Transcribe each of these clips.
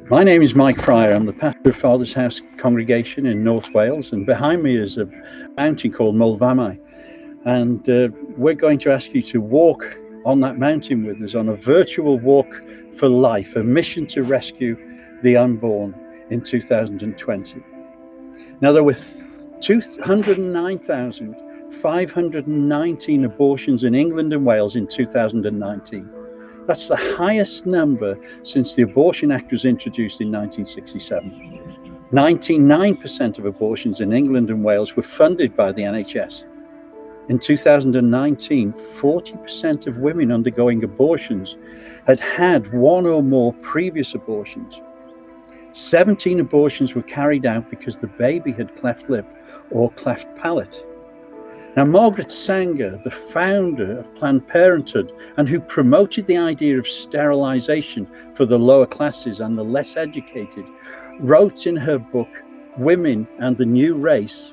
My name is Mike Fryer. I'm the pastor of Father's House congregation in North Wales, and behind me is a mountain called Mulvamai. And we're going to ask you to walk on that mountain with us on a virtual walk for life, a mission to rescue the unborn in 2020. Now, there were 209,519 abortions in England and Wales in 2019. That's the highest number since the Abortion Act was introduced in 1967. 99% of abortions in England and Wales were funded by the NHS. In 2019, 40% of women undergoing abortions had had one or more previous abortions. 17 abortions were carried out because the baby had cleft lip or cleft palate. Now, Margaret Sanger, the founder of Planned Parenthood and who promoted the idea of sterilization for the lower classes and the less educated, wrote in her book, Women and the New Race,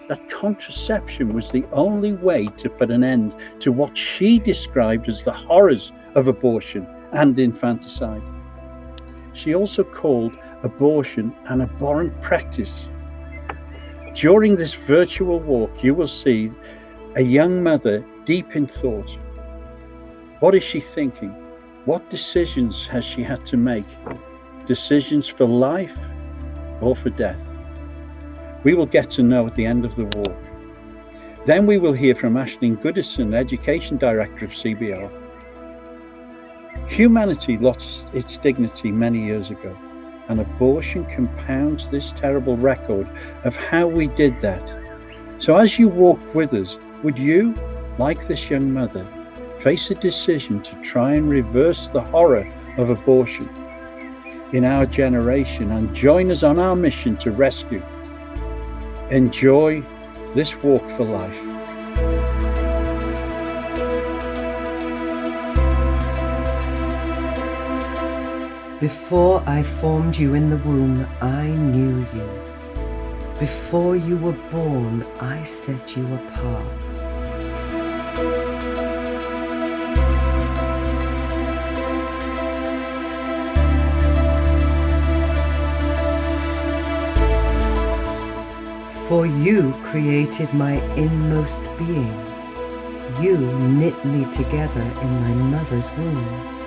that contraception was the only way to put an end to what she described as the horrors of abortion and infanticide. She also called abortion an abhorrent practice. During this virtual walk, you will see a young mother deep in thought. What is she thinking? What decisions has she had to make? Decisions for life or for death? We will get to know at the end of the walk. Then we will hear from Aisling Goodison, Education Director of CBR. Humanity lost its dignity many years ago, and abortion compounds this terrible record of how we did that. So as you walk with us, would you, like this young mother, face a decision to try and reverse the horror of abortion in our generation and join us on our mission to rescue? Enjoy this walk for life. Before I formed you in the womb, I knew you. Before you were born, I set you apart. For you created my inmost being. You knit me together in my mother's womb.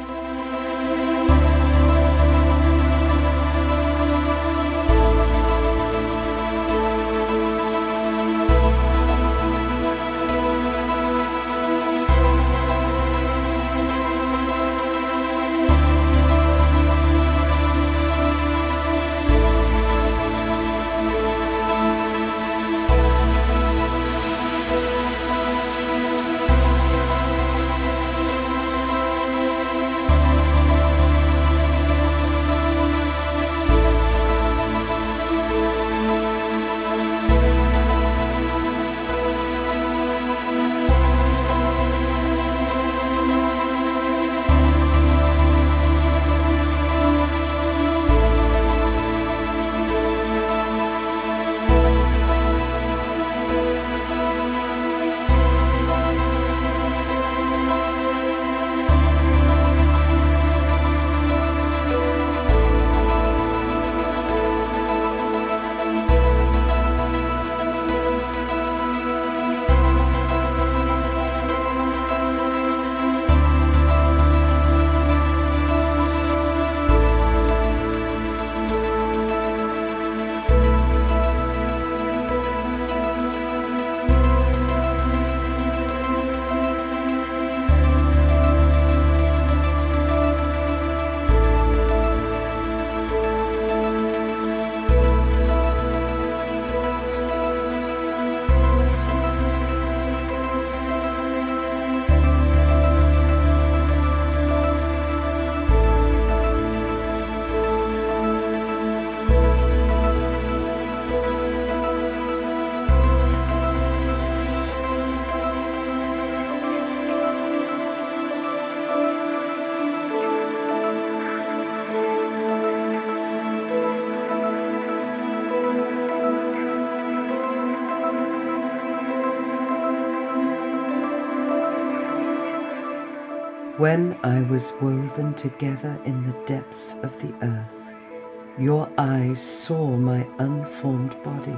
When I was woven together in the depths of the earth, Your eyes saw my unformed body.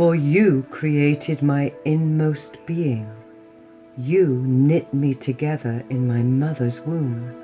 For you created my inmost being. You knit me together in my mother's womb.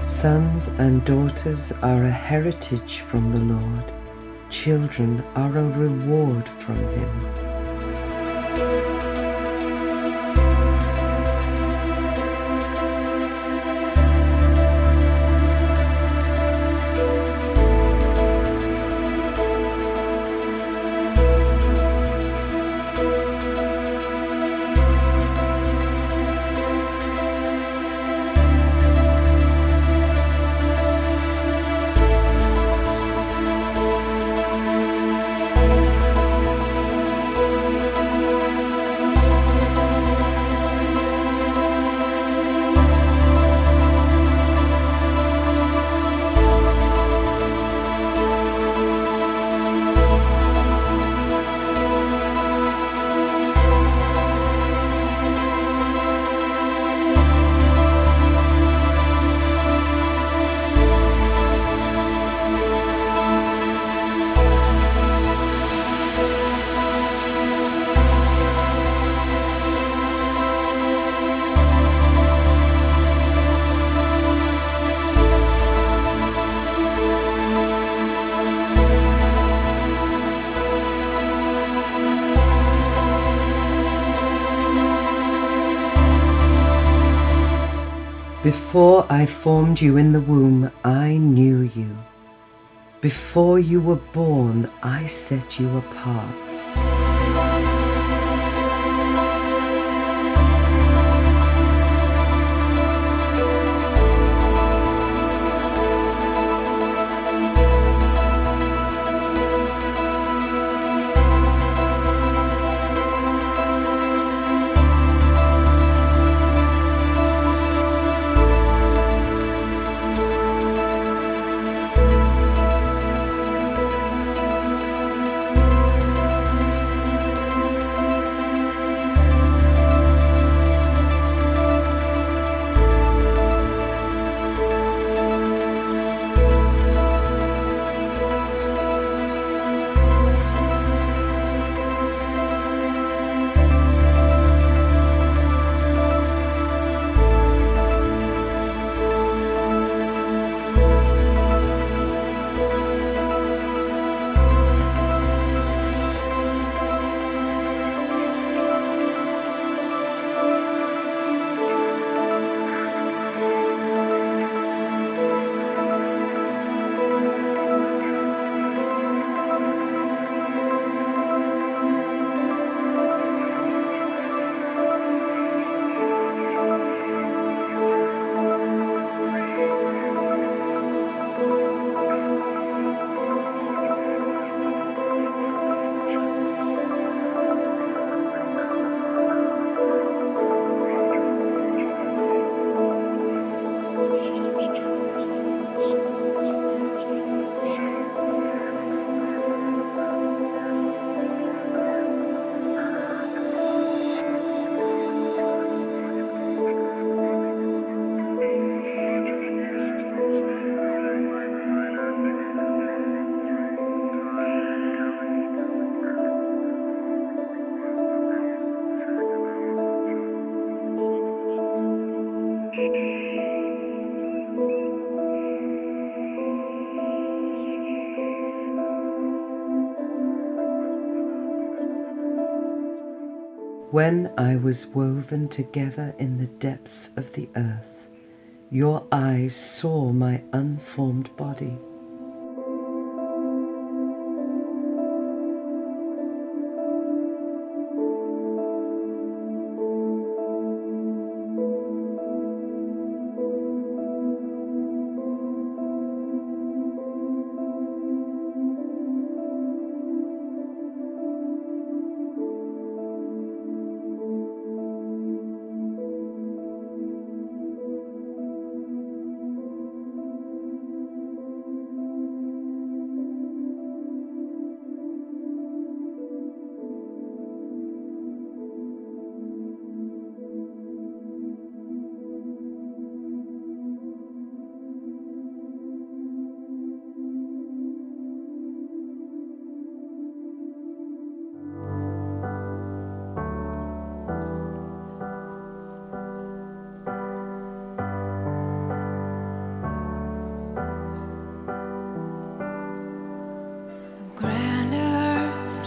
Sons and daughters are a heritage from the Lord. Children are a reward from Him. Before I formed you in the womb, I knew you. Before you were born, I set you apart. When I was woven together in the depths of the earth, your eyes saw my unformed body.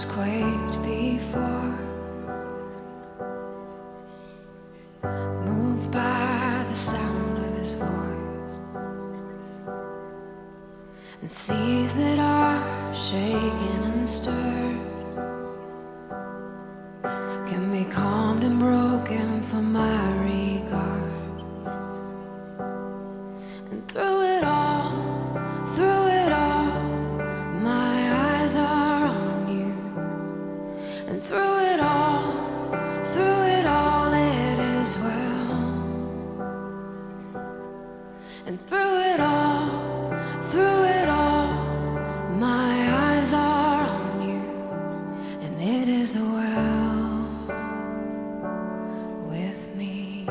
Quaked before, moved by the sound of his voice, and seas that are shaken and stirred can be calmed and broken for my regard. And through it all, my eyes are on you. And through it all, it is well. And through it all, my eyes are on you. And it is well with me.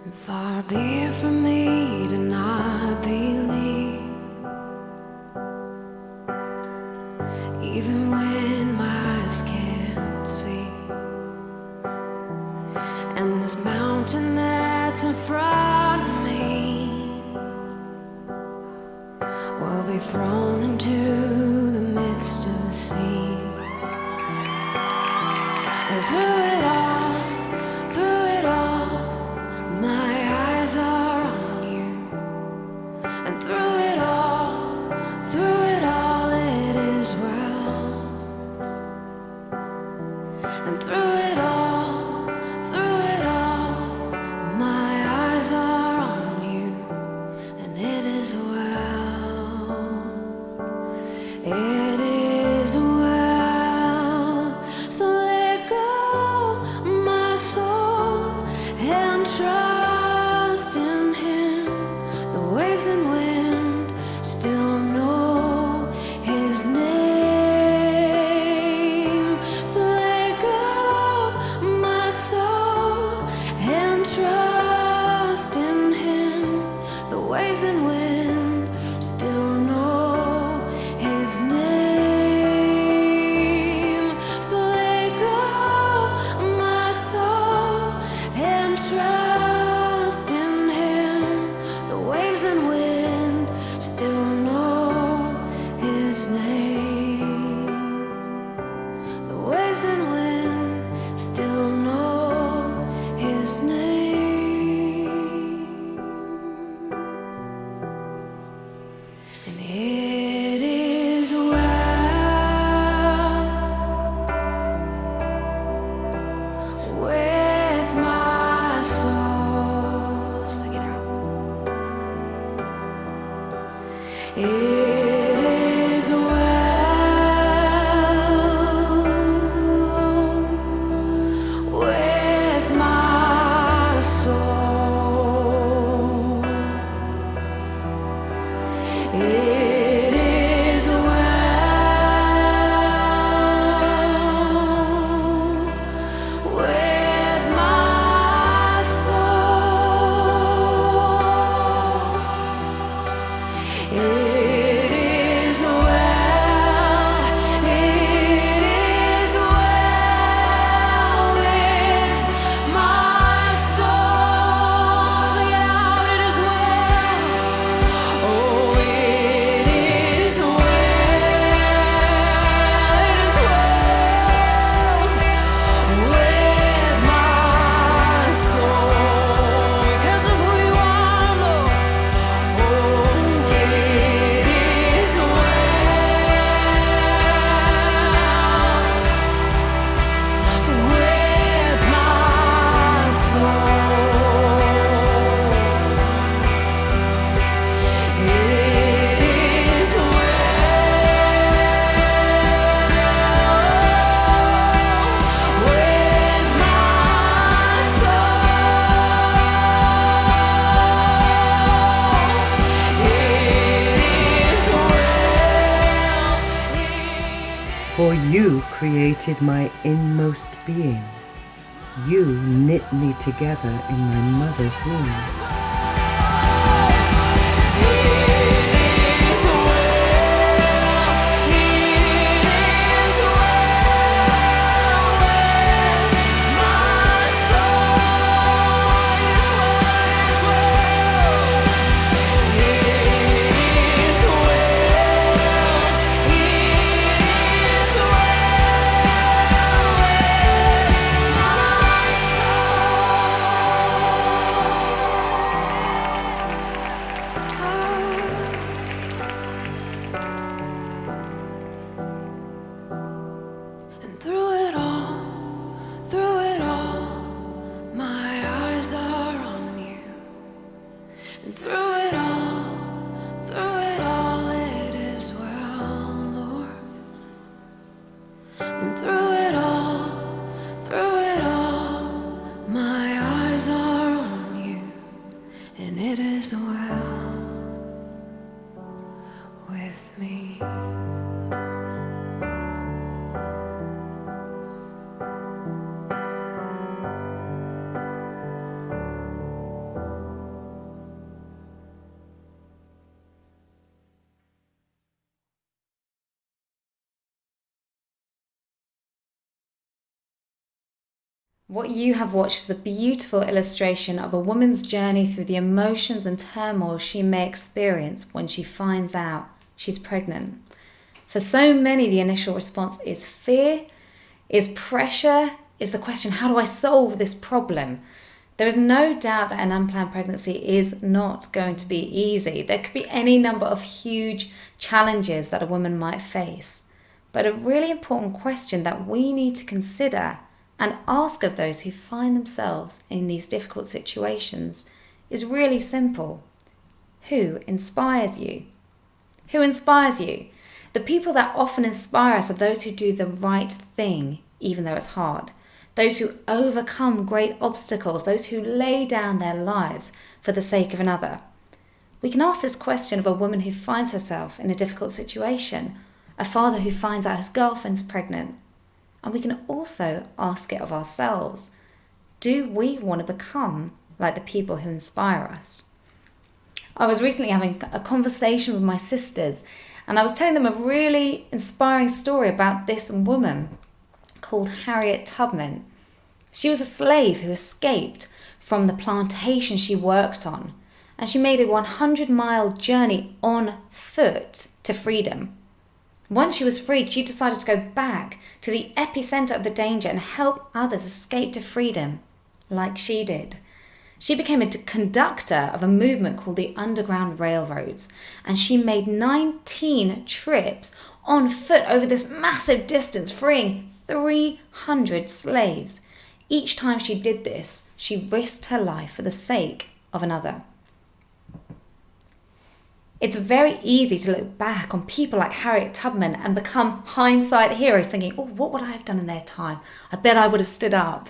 And far be it from me to not believe, even when my eyes can't see. And this mountain that's in front of me will be thrown into the midst of the sea. And through it all, my eyes are on you. And through it all, it is well. And through it all, my eyes are on you, and it is well. It is well. So let go, my soul, and trust in Him. The waves and wind still know His name. So let go, my soul, and trust in Him. The waves and wind still know His name. So let go, my soul, and trust in Him. The waves and wind still know His name. The waves and wind still know His name. And it is well with my soul. Sing it out. It is well with my soul. It is well with my soul. It is well. It is well with my soul. Sing it out. It is well. Oh, it is well. It is well with my soul because of who you are, Lord. Oh, it is well with my soul. It is well with my soul. For you created my inmost being. You knit me together in my mother's womb. And through it all, my eyes are on you. And through it all, it is well, Lord. And through it all, my eyes are on you, and it is well with me. What you have watched is a beautiful illustration of a woman's journey through the emotions and turmoil she may experience when she finds out she's pregnant. For so many, the initial response is fear, is pressure, is the question, how do I solve this problem? There is no doubt that an unplanned pregnancy is not going to be easy. There could be any number of huge challenges that a woman might face. But a really important question that we need to consider and ask of those who find themselves in these difficult situations is really simple. Who inspires you? Who inspires you? The people that often inspire us are those who do the right thing, even though it's hard. Those who overcome great obstacles, those who lay down their lives for the sake of another. We can ask this question of a woman who finds herself in a difficult situation, a father who finds out his girlfriend's pregnant. And we can also ask it of ourselves. Do we want to become like the people who inspire us? I was recently having a conversation with my sisters, and I was telling them a really inspiring story about this woman called Harriet Tubman. She was a slave who escaped from the plantation she worked on, and she made a 100-mile journey on foot to freedom. Once she was freed, she decided to go back to the epicenter of the danger and help others escape to freedom, like she did. She became a conductor of a movement called the Underground Railroads, and she made 19 trips on foot over this massive distance, freeing 300 slaves. Each time she did this, she risked her life for the sake of another. It's very easy to look back on people like Harriet Tubman and become hindsight heroes, thinking, oh, what would I have done in their time? I bet I would have stood up.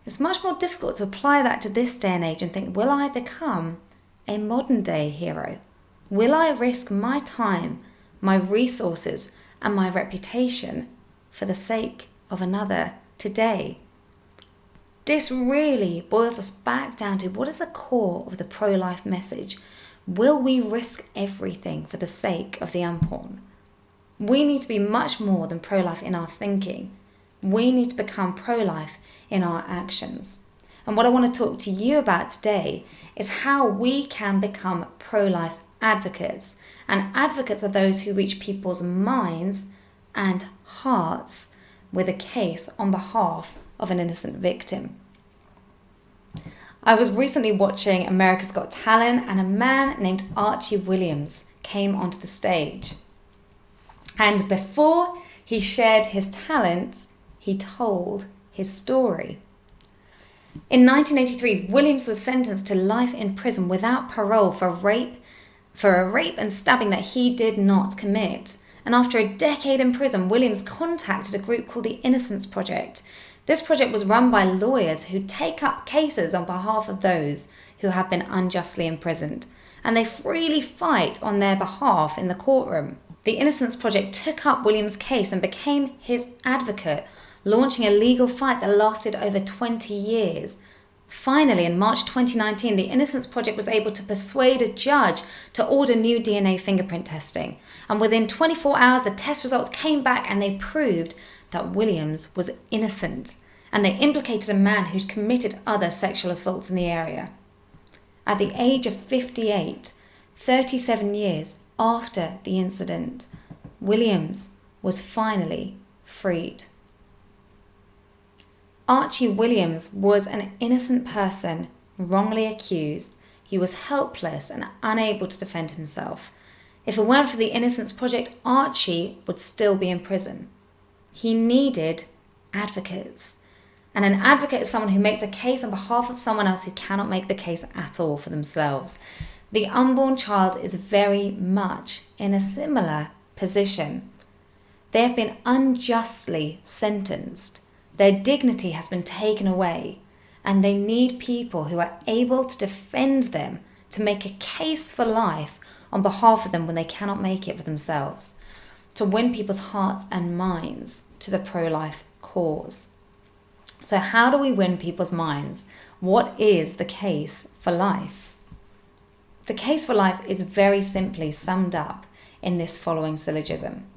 It's much more difficult to apply that to this day and age and think, will I become a modern day hero? Will I risk my time, my resources, and my reputation for the sake of another today? This really boils us back down to what is the core of the pro-life message. Will we risk everything for the sake of the unborn? We need to be much more than pro-life in our thinking. We need to become pro-life in our actions. And what I want to talk to you about today is how we can become pro-life advocates. And advocates are those who reach people's minds and hearts with a case on behalf of an innocent victim. I was recently watching America's Got Talent, and a man named Archie Williams came onto the stage. And before he shared his talent, he told his story. In 1983, Williams was sentenced to life in prison without parole for a rape and stabbing that he did not commit. And after a decade in prison, Williams contacted a group called the Innocence Project. This project was run by lawyers who take up cases on behalf of those who have been unjustly imprisoned, and they freely fight on their behalf in the courtroom. The Innocence Project took up Williams' case and became his advocate, launching a legal fight that lasted over 20 years. Finally, in March 2019, the Innocence Project was able to persuade a judge to order new DNA fingerprint testing. And within 24 hours, the test results came back and they proved that Williams was innocent. And they implicated a man who'd committed other sexual assaults in the area. At the age of 58, 37 years after the incident, Williams was finally freed. Archie Williams was an innocent person wrongly accused. He was helpless and unable to defend himself. If it weren't for the Innocence Project, Archie would still be in prison. He needed advocates. And an advocate is someone who makes a case on behalf of someone else who cannot make the case at all for themselves. The unborn child is very much in a similar position. They have been unjustly sentenced. Their dignity has been taken away, and they need people who are able to defend them, to make a case for life on behalf of them when they cannot make it for themselves, to win people's hearts and minds to the pro-life cause. So how do we win people's minds? What is the case for life? The case for life is very simply summed up in this following syllogism.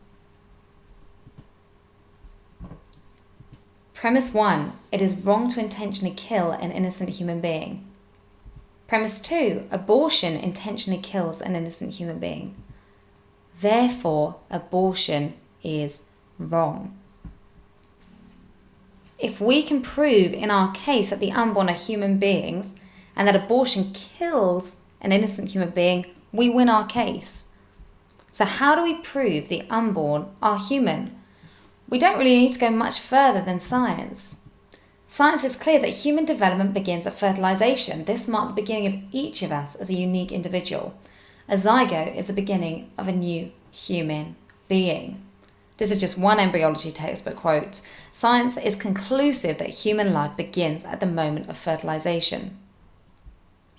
Premise 1, it is wrong to intentionally kill an innocent human being. Premise 2, abortion intentionally kills an innocent human being. Therefore, abortion is wrong. If we can prove in our case that the unborn are human beings and that abortion kills an innocent human being, we win our case. So how do we prove the unborn are human? We don't really need to go much further than science. Science is clear that human development begins at fertilization. This marked the beginning of each of us as a unique individual. A zygote is the beginning of a new human being. This is just one embryology textbook quote. Science is conclusive that human life begins at the moment of fertilization.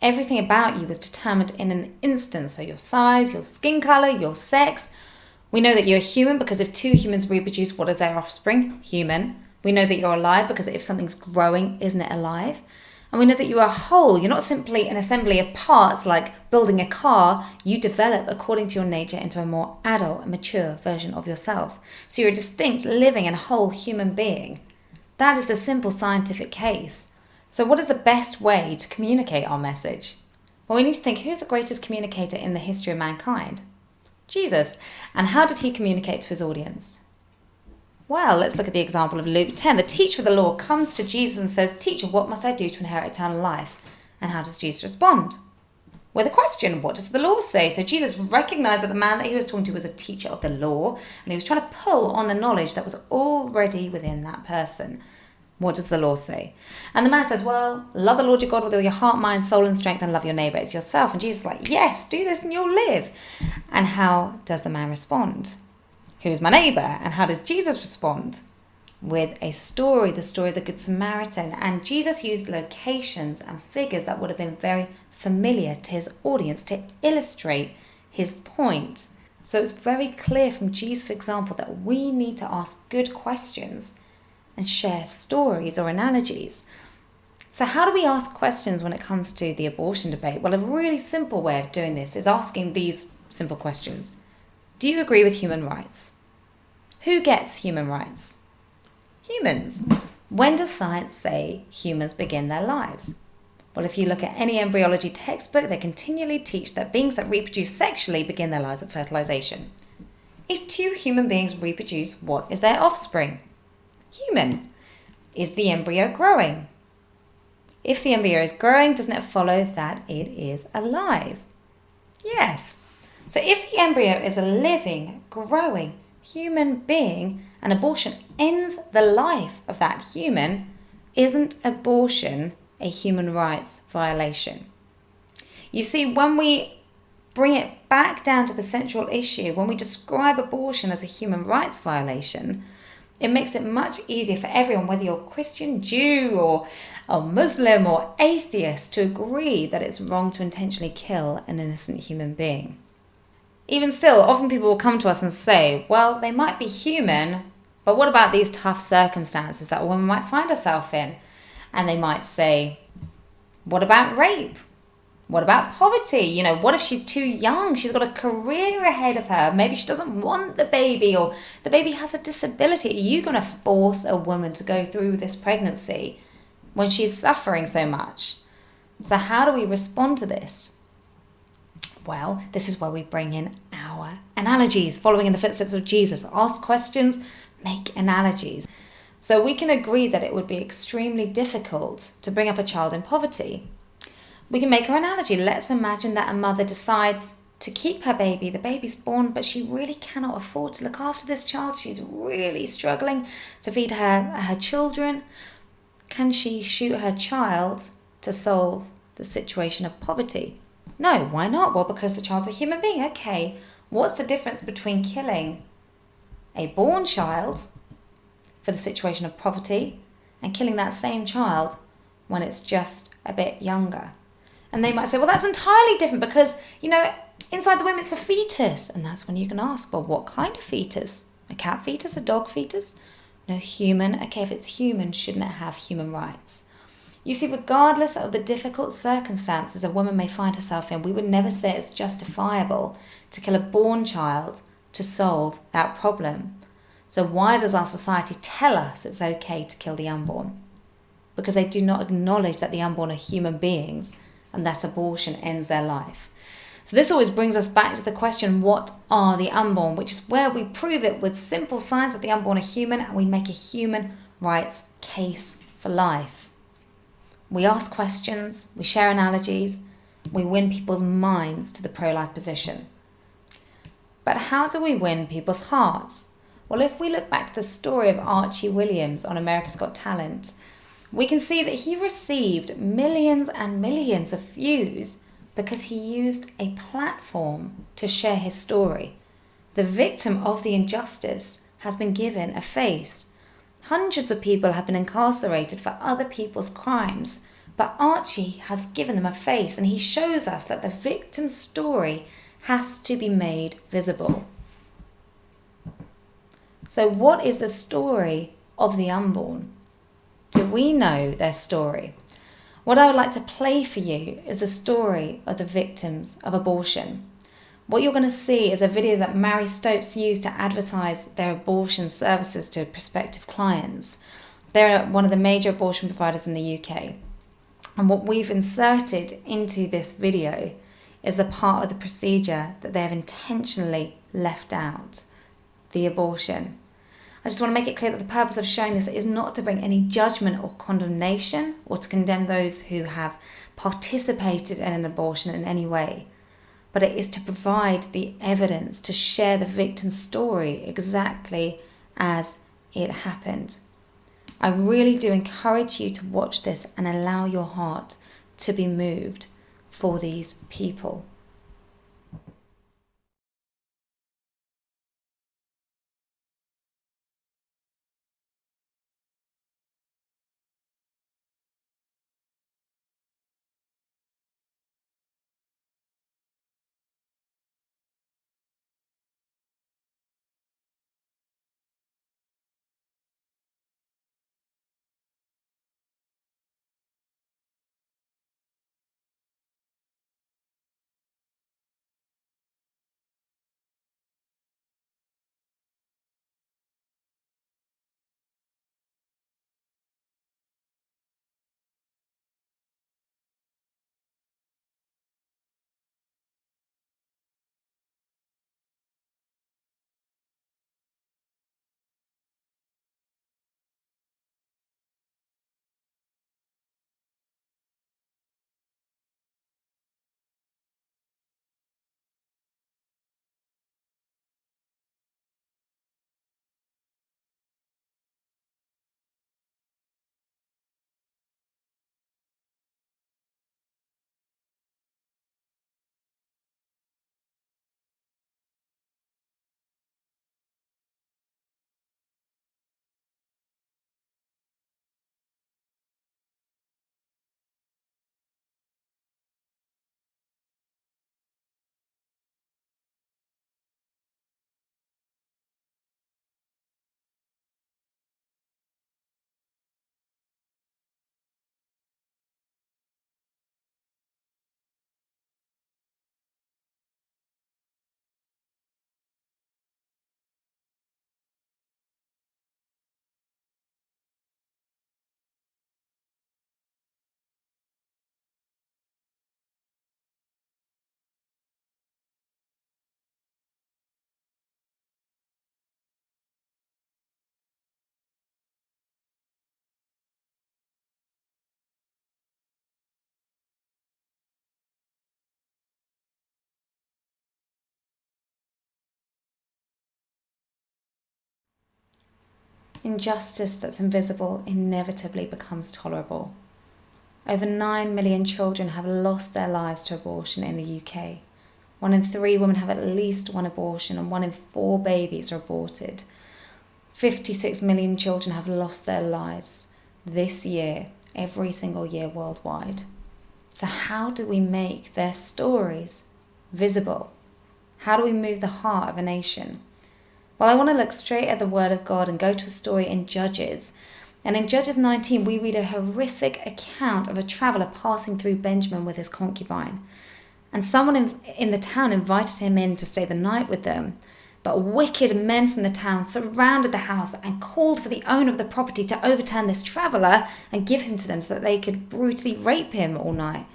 Everything about you was determined in an instant, so your size, your skin color, your sex. We know that you're human because if two humans reproduce, what is their offspring? Human. We know that you're alive because if something's growing, isn't it alive? And we know that you are whole. You're not simply an assembly of parts like building a car. You develop according to your nature into a more adult and mature version of yourself. So you're a distinct, living and whole human being. That is the simple scientific case. So what is the best way to communicate our message? Well, we need to think, who's the greatest communicator in the history of mankind? Jesus. And how did he communicate to his audience? Well, let's look at the example of Luke 10. The teacher of the law comes to Jesus and says, "Teacher, what must I do to inherit eternal life?" And how does Jesus respond? With a question, what does the law say? So Jesus recognized that the man that he was talking to was a teacher of the law, and he was trying to pull on the knowledge that was already within that person. What does the law say? And the man says, well, love the Lord your God with all your heart, mind, soul and strength, and love your neighbour as yourself. And Jesus is like, yes, do this and you'll live. And how does the man respond? Who's my neighbour? And how does Jesus respond? With a story, the story of the Good Samaritan. And Jesus used locations and figures that would have been very familiar to his audience to illustrate his point. So it's very clear from Jesus' example that we need to ask good questions and share stories or analogies. So how do we ask questions when it comes to the abortion debate? Well, a really simple way of doing this is asking these simple questions. Do you agree with human rights? Who gets human rights? Humans. When does science say humans begin their lives? Well, if you look at any embryology textbook, they continually teach that beings that reproduce sexually begin their lives at fertilization. If two human beings reproduce, what is their offspring? Human. Is the embryo growing? If the embryo is growing, doesn't it follow that it is alive? Yes. So if the embryo is a living, growing human being and abortion ends the life of that human, isn't abortion a human rights violation? You see, when we bring it back down to the central issue, when we describe abortion as a human rights violation, it makes it much easier for everyone, whether you're Christian, Jew, or Muslim, or atheist, to agree that it's wrong to intentionally kill an innocent human being. Even still, often people will come to us and say, well, they might be human, but what about these tough circumstances that a woman might find herself in? And they might say, what about rape? What about poverty? You know, what if she's too young? She's got a career ahead of her. Maybe she doesn't want the baby, or the baby has a disability. Are you going to force a woman to go through this pregnancy when she's suffering so much? So how do we respond to this? Well, this is where we bring in our analogies, following in the footsteps of Jesus. Ask questions, make analogies. So we can agree that it would be extremely difficult to bring up a child in poverty. We can make our analogy. Let's imagine that a mother decides to keep her baby. The baby's born, but she really cannot afford to look after this child. She's really struggling to feed her children. Can she shoot her child to solve the situation of poverty? No, why not? Well, because the child's a human being. Okay, what's the difference between killing a born child for the situation of poverty and killing that same child when it's just a bit younger? And they might say, well, that's entirely different because, you know, inside the womb it's a fetus. And that's when you can ask, well, what kind of fetus? A cat fetus? A dog fetus? No, human. Okay, if it's human, shouldn't it have human rights? You see, regardless of the difficult circumstances a woman may find herself in, we would never say it's justifiable to kill a born child to solve that problem. So why does our society tell us it's okay to kill the unborn? Because they do not acknowledge that the unborn are human beings and that abortion ends their life. So this always brings us back to the question, what are the unborn? Which is where we prove it with simple signs that the unborn are human, and we make a human rights case for life. We ask questions, we share analogies, we win people's minds to the pro-life position. But how do we win people's hearts? Well, if we look back to the story of Archie Williams on America's Got Talent, we can see that he received millions and millions of views because he used a platform to share his story. The victim of the injustice has been given a face. Hundreds of people have been incarcerated for other people's crimes, but Archie has given them a face, and he shows us that the victim's story has to be made visible. So what is the story of the unborn? Do we know their story? What I would like to play for you is the story of the victims of abortion. What you're going to see is a video that Marie Stopes used to advertise their abortion services to prospective clients. They're one of the major abortion providers in the UK. And what we've inserted into this video is the part of the procedure that they have intentionally left out, the abortion. I just want to make it clear that the purpose of showing this is not to bring any judgment or condemnation or to condemn those who have participated in an abortion in any way, but it is to provide the evidence to share the victim's story exactly as it happened. I really do encourage you to watch this and allow your heart to be moved for these people. Injustice that's invisible inevitably becomes tolerable. Over 9 million children have lost their lives to abortion in the UK. 1 in 3 women have at least one abortion, and 1 in 4 babies are aborted. 56 million children have lost their lives this year, every single year worldwide. So how do we make their stories visible? How do we move the heart of a nation? Well, I want to look straight at the Word of God and go to a story in Judges. And in Judges 19, we read a horrific account of a traveller passing through Benjamin with his concubine. And someone in the town invited him in to stay the night with them. But wicked men from the town surrounded the house and called for the owner of the property to overturn this traveller and give him to them so that they could brutally rape him all night.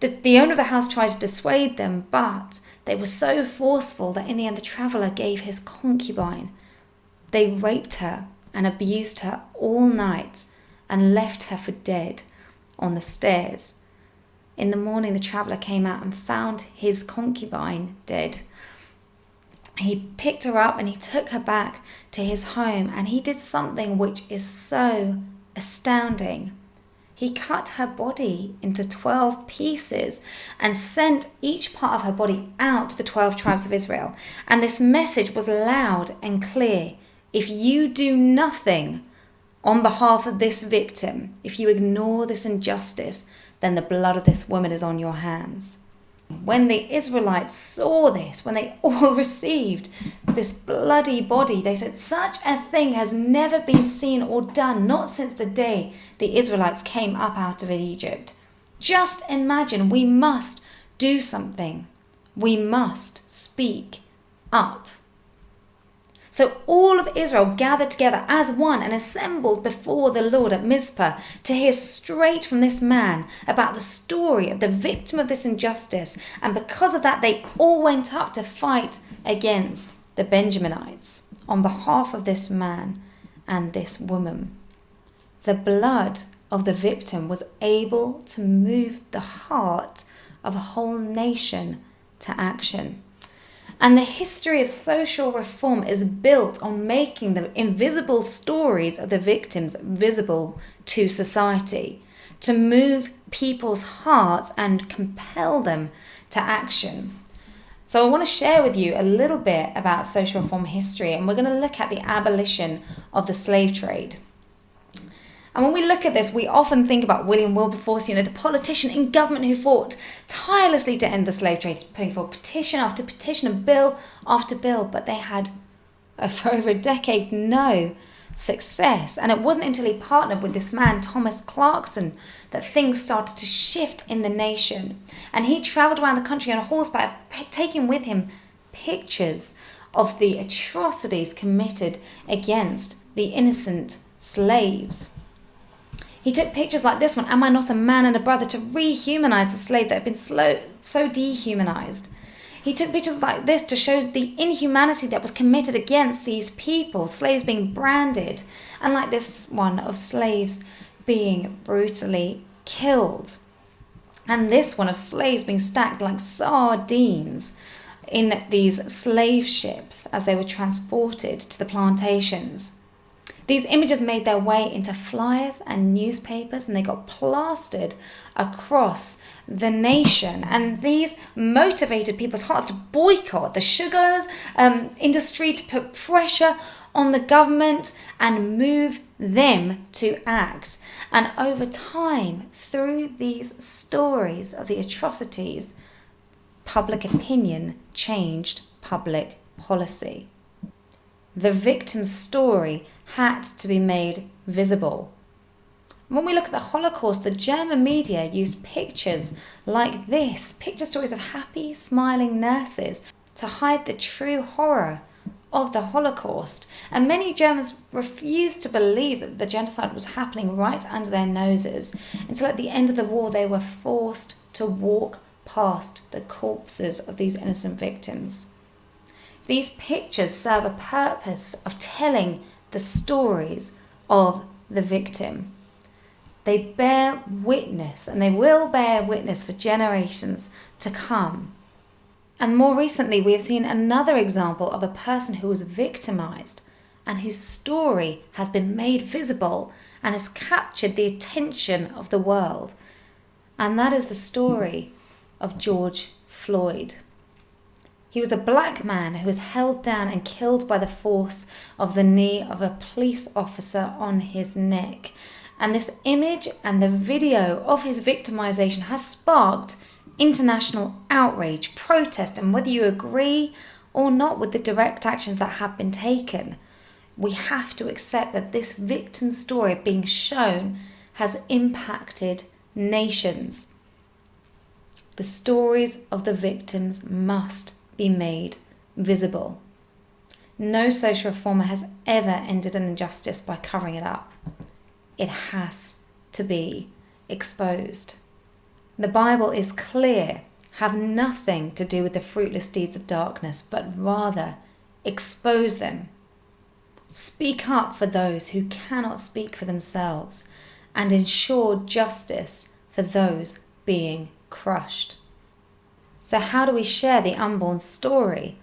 The owner of the house tried to dissuade them, but they were so forceful that in the end the traveller gave his concubine. They raped her and abused her all night and left her for dead on the stairs. In the morning, the traveller came out and found his concubine dead. He picked her up and he took her back to his home, and he did something which is so astounding. He cut her body into 12 pieces and sent each part of her body out to the 12 tribes of Israel. And this message was loud and clear. If you do nothing on behalf of this victim, if you ignore this injustice, then the blood of this woman is on your hands. When the Israelites saw this, when they all received this bloody body, they said, such a thing has never been seen or done, not since the day the Israelites came up out of Egypt. Just imagine, we must do something. We must speak up. So all of Israel gathered together as one and assembled before the Lord at Mizpah to hear straight from this man about the story of the victim of this injustice. And because of that, they all went up to fight against the Benjaminites on behalf of this man and this woman. The blood of the victim was able to move the heart of a whole nation to action. And the history of social reform is built on making the invisible stories of the victims visible to society, to move people's hearts and compel them to action. So I want to share with you a little bit about social reform history, and we're going to look at the abolition of the slave trade. And when we look at this, we often think about William Wilberforce, the politician in government who fought tirelessly to end the slave trade, putting forward petition after petition and bill after bill, but they had, for over a decade, no success. And it wasn't until he partnered with this man, Thomas Clarkson, that things started to shift in the nation. And he travelled around the country on a horseback, taking with him pictures of the atrocities committed against the innocent slaves. He took pictures like this one, Am I Not a Man and a Brother, to rehumanize the slave that had been so dehumanized. He took pictures like this to show the inhumanity that was committed against these people, slaves being branded, and like this one of slaves being brutally killed. And this one of slaves being stacked like sardines in these slave ships as they were transported to the plantations. These images made their way into flyers and newspapers, and they got plastered across the nation. And these motivated people's hearts to boycott the sugar industry, to put pressure on the government and move them to act. And over time, through these stories of the atrocities, public opinion changed public policy. The victim's story had to be made visible. When we look at the Holocaust, the German media used pictures like this, picture stories of happy, smiling nurses, to hide the true horror of the Holocaust. And many Germans refused to believe that the genocide was happening right under their noses, until at the end of the war they were forced to walk past the corpses of these innocent victims. These pictures serve a purpose of telling the stories of the victim. They bear witness, and they will bear witness for generations to come. And more recently, we have seen another example of a person who was victimized and whose story has been made visible and has captured the attention of the world. And that is the story of George Floyd. He was a black man who was held down and killed by the force of the knee of a police officer on his neck. And this image and the video of his victimization has sparked international outrage, protest, and whether you agree or not with the direct actions that have been taken, we have to accept that this victim's story being shown has impacted nations. The stories of the victims must be made visible. No social reformer has ever ended an injustice by covering it up. It has to be exposed. The Bible is clear. Have nothing to do with the fruitless deeds of darkness, but rather expose them. Speak up for those who cannot speak for themselves, and ensure justice for those being crushed. So how do we share the unborn story?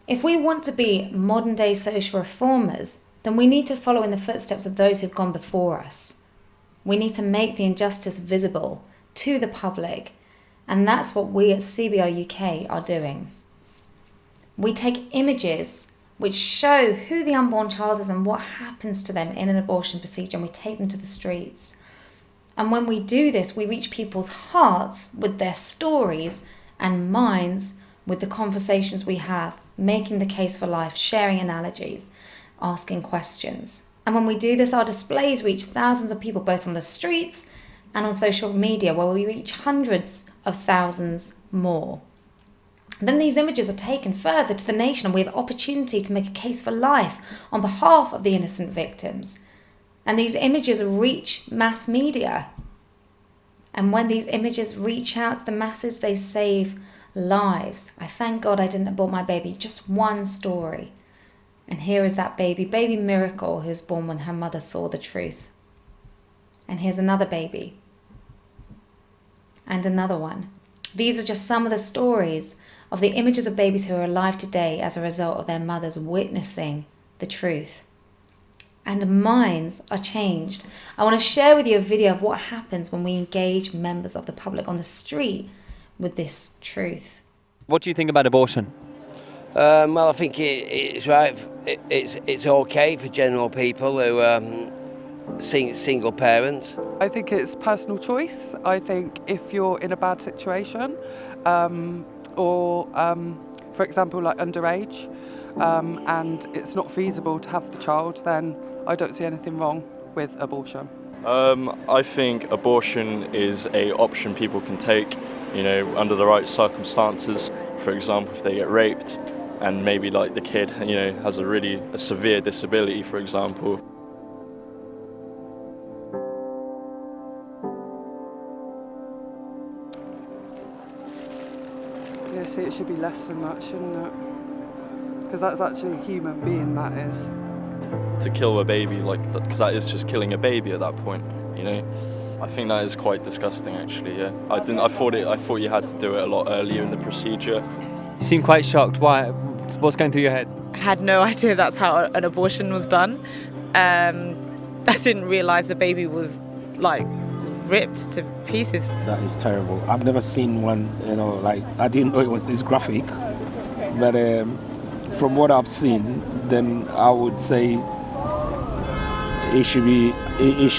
If we want to be modern day social reformers, then we need to follow in the footsteps of those who've gone before us. We need to make the injustice visible to the public, and that's what we at CBR UK are doing. We take images which show who the unborn child is and what happens to them in an abortion procedure, and we take them to the streets. And when we do this, we reach people's hearts with their stories and minds with the conversations we have, making the case for life, sharing analogies, asking questions. And when we do this, our displays reach thousands of people, both on the streets and on social media, where we reach hundreds of thousands more. Then these images are taken further to the nation, and we have opportunity to make a case for life on behalf of the innocent victims. And these images reach mass media. And when these images reach out to the masses, they save lives. I thank God I didn't abort my baby. Just one story. And here is that baby Miracle, who was born when her mother saw the truth. And here's another baby. And another one. These are just some of the stories of the images of babies who are alive today as a result of their mothers witnessing the truth. And minds are changed. I want to share with you a video of what happens when we engage members of the public on the street with this truth. What do you think about abortion? Well, I think it's right. It's okay for general people who single parents. I think it's personal choice. I think if you're in a bad situation, or for example, like underage, and it's not feasible to have the child, then I don't see anything wrong with abortion. I think abortion is an option people can take, under the right circumstances. For example, if they get raped and maybe like the kid, has a severe disability, for example. Yeah, see, it should be less than that, shouldn't it? Because that's actually a human being, that is. To kill a baby because that is just killing a baby at that point, I think that is quite disgusting, actually. Yeah, I thought you had to do it a lot earlier in the procedure. You seem quite shocked. Why? What's going through your head? I had no idea that's how an abortion was done. I didn't realise the baby was ripped to pieces. That is terrible. I've never seen one, I didn't know it was this graphic. But from what I've seen, then I would say it should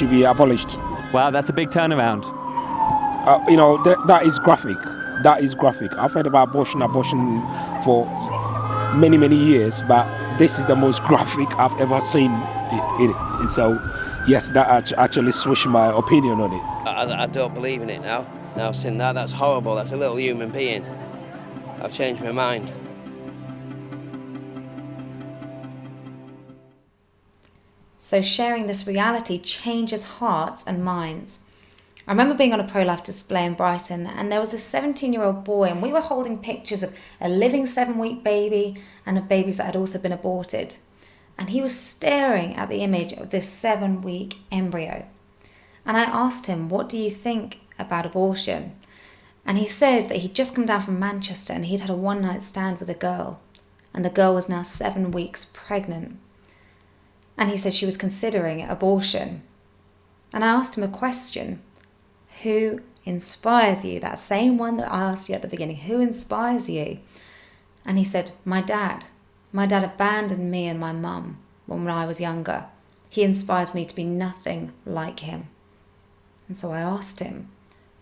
be abolished. Wow, that's a big turnaround. That is graphic. That is graphic. I've heard about abortion for many, many years, but this is the most graphic I've ever seen. So, yes, that actually switched my opinion on it. I don't believe in it now. Now I've seen that, that's horrible. That's a little human being. I've changed my mind. So sharing this reality changes hearts and minds. I remember being on a pro-life display in Brighton, and there was this 17-year-old boy, and we were holding pictures of a living 7-week baby and of babies that had also been aborted. And he was staring at the image of this 7-week embryo. And I asked him, what do you think about abortion? And he said that he'd just come down from Manchester and he'd had a one-night stand with a girl. And the girl was now 7 weeks pregnant. And he said she was considering abortion. And I asked him a question. Who inspires you? That same one that I asked you at the beginning. Who inspires you? And he said, my dad. My dad abandoned me and my mum when I was younger. He inspires me to be nothing like him. And so I asked him,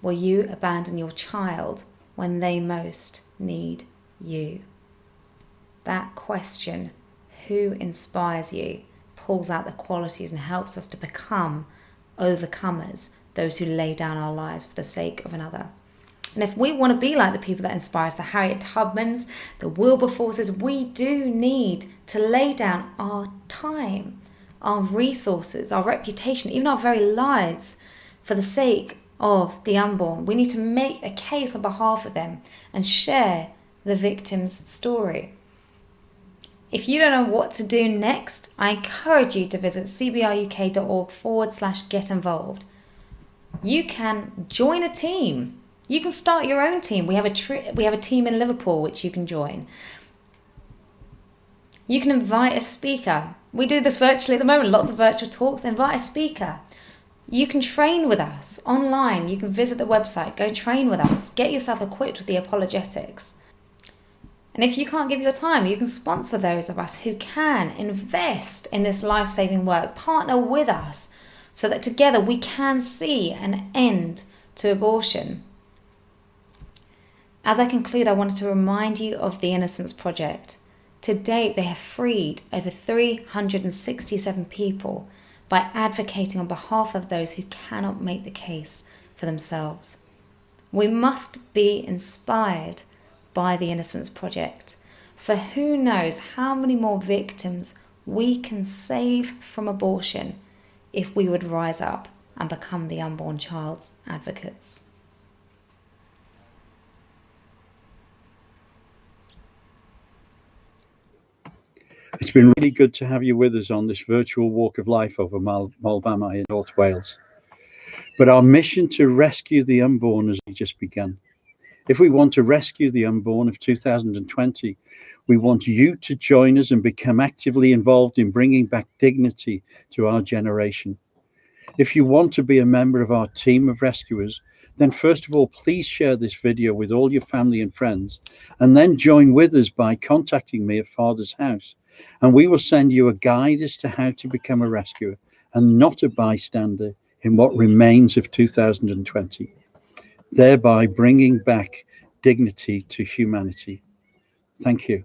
will you abandon your child when they most need you? That question, who inspires you, pulls out the qualities and helps us to become overcomers, those who lay down our lives for the sake of another. And if we want to be like the people that inspire us, the Harriet Tubmans, the Wilberforces, we do need to lay down our time, our resources, our reputation, even our very lives for the sake of the unborn. We need to make a case on behalf of them and share the victim's story. If you don't know what to do next, I encourage you to visit cbruk.org/get involved. You can join a team. You can start your own team. We have a team in Liverpool which you can join. You can invite a speaker. We do this virtually at the moment, lots of virtual talks. Invite a speaker. You can train with us online. You can visit the website, go train with us, get yourself equipped with the apologetics. And if you can't give your time, you can sponsor those of us who can invest in this life-saving work, partner with us so that together we can see an end to abortion. As I conclude, I wanted to remind you of the Innocence Project. To date, they have freed over 367 people by advocating on behalf of those who cannot make the case for themselves. We must be inspired by the Innocence Project, for who knows how many more victims we can save from abortion if we would rise up and become the unborn child's advocates. It's been really good to have you with us on this virtual walk of life over Mulbama in North Wales. But our mission to rescue the unborn has just begun. If we want to rescue the unborn of 2020, we want you to join us and become actively involved in bringing back dignity to our generation. If you want to be a member of our team of rescuers, then first of all, please share this video with all your family and friends, and then join with us by contacting me at Father's House, and we will send you a guide as to how to become a rescuer and not a bystander in what remains of 2020, thereby bringing back dignity to humanity. Thank you.